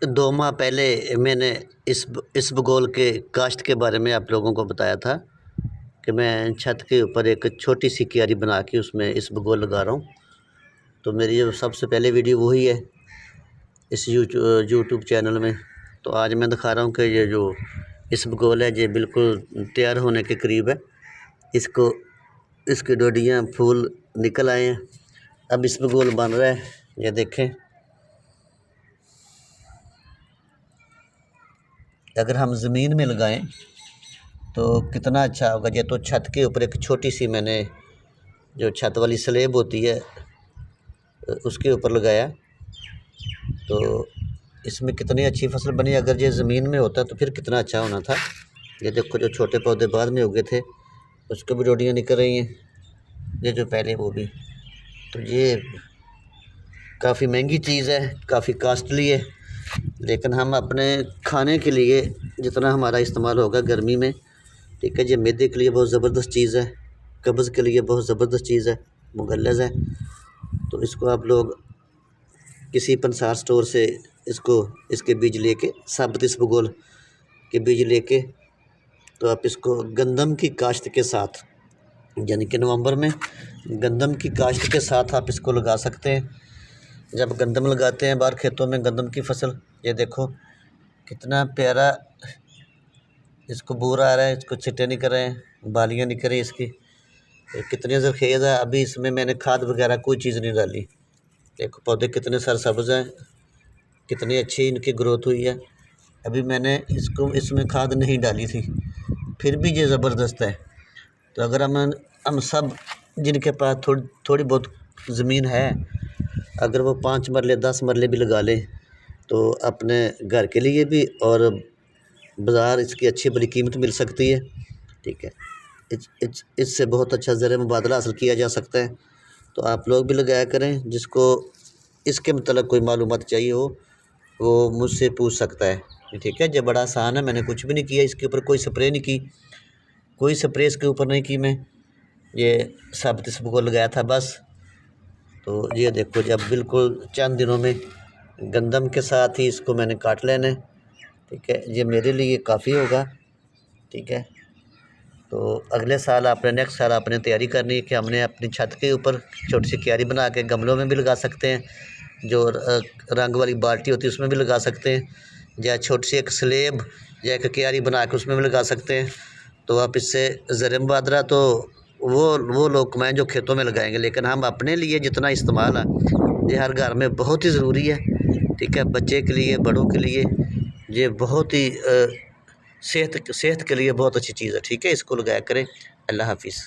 2 माह पहले मैंने इसबगोल के काश्त के बारे में आप लोगों को बताया था कि मैं छत के ऊपर एक छोटी सी क्यारी बना के उसमें इसबगोल लगा रहा हूँ। तो मेरी जो सबसे पहले वीडियो वही है इस यूट्यूब चैनल में। तो आज मैं दिखा रहा हूँ कि ये जो इसबगोल है ये बिल्कुल तैयार होने के करीब है। इसकी डोडियाँ फूल निकल आए हैं। अब इसबगोल बन रहा है, ये देखें। अगर हम ज़मीन में लगाएं तो कितना अच्छा होगा। ये तो छत के ऊपर एक छोटी सी मैंने जो छत वाली स्लेब होती है उसके ऊपर लगाया, तो इसमें कितनी अच्छी फसल बनी। अगर ये ज़मीन में होता तो फिर कितना अच्छा होना था। ये देखो जो छोटे पौधे बाद में उगे थे उसको भी डोडियाँ निकल रही हैं, ये जो पहले वो भी। तो ये काफ़ी महंगी चीज़ है, काफ़ी कास्टली है, लेकिन हम अपने खाने के लिए जितना हमारा इस्तेमाल होगा गर्मी में, ठीक है। ये मैदे के लिए बहुत ज़बरदस्त चीज़ है, कब्ज़ के लिए बहुत ज़बरदस्त चीज़ है, मुगल्लज़ है। तो इसको आप लोग किसी पंसार स्टोर से इसके बीज लेके, साबुत इसबगोल के बीज लेके, तो आप इसको गंदम की काश्त के साथ, यानी कि नवंबर में गंदम की काश्त के साथ आप इसको लगा सकते हैं। जब गंदम लगाते हैं बाहर खेतों में गंदम की फसल, ये देखो कितना प्यारा इसको बूरा आ रहा है, इसको छिट्टे निकल रहे हैं, बालियाँ निकल रही इसकी, कितनी ज़रखेज़ है। अभी इसमें मैंने खाद वगैरह कोई चीज़ नहीं डाली। देखो पौधे कितने सरसब्ज़ हैं, कितनी अच्छी इनकी ग्रोथ हुई है। अभी मैंने इसमें खाद नहीं डाली थी, फिर भी ये ज़बरदस्त है। तो अगर हम सब जिनके पास थोड़ी बहुत ज़मीन है, अगर वो 5 मरले 10 मरले भी लगा लें तो अपने घर के लिए भी, और बाज़ार इसकी अच्छी बड़ी कीमत मिल सकती है, ठीक है। इससे बहुत अच्छा ज़र मुबादला हासिल किया जा सकता है। तो आप लोग भी लगाया करें। जिसको इसके मतलब कोई मालूमात चाहिए हो वो मुझसे पूछ सकता है, ठीक है। ये बड़ा आसान है, मैंने कुछ भी नहीं किया, इसके ऊपर कोई स्प्रे नहीं की, कोई स्प्रे इसके ऊपर नहीं की मैं, ये साबुत इसबगोल लगाया था बस। तो ये देखो जब बिल्कुल चंद दिनों में गंदम के साथ ही इसको मैंने काट लेना है, ठीक है। ये मेरे लिए काफ़ी होगा, ठीक है। तो अगले साल नेक्स्ट साल आपने तैयारी करनी है कि हमने अपनी छत के ऊपर छोटी सी क्यारी बना के, गमलों में भी लगा सकते हैं, जो रंग वाली बाल्टी होती है उसमें भी लगा सकते हैं, या छोटी सी एक स्लेब या एक क्यारी बना के उसमें भी लगा सकते हैं। तो आप इससे ज़र मुबादला तो वो लोग कमाएँ जो खेतों में लगाएंगे, लेकिन हम अपने लिए जितना इस्तेमाल है ये हर घर में बहुत ही ज़रूरी है, ठीक है। बच्चे के लिए, बड़ों के लिए ये बहुत ही सेहत के लिए बहुत अच्छी चीज़ है, ठीक है। इसको लगाया करें। अल्लाह हाफिज़।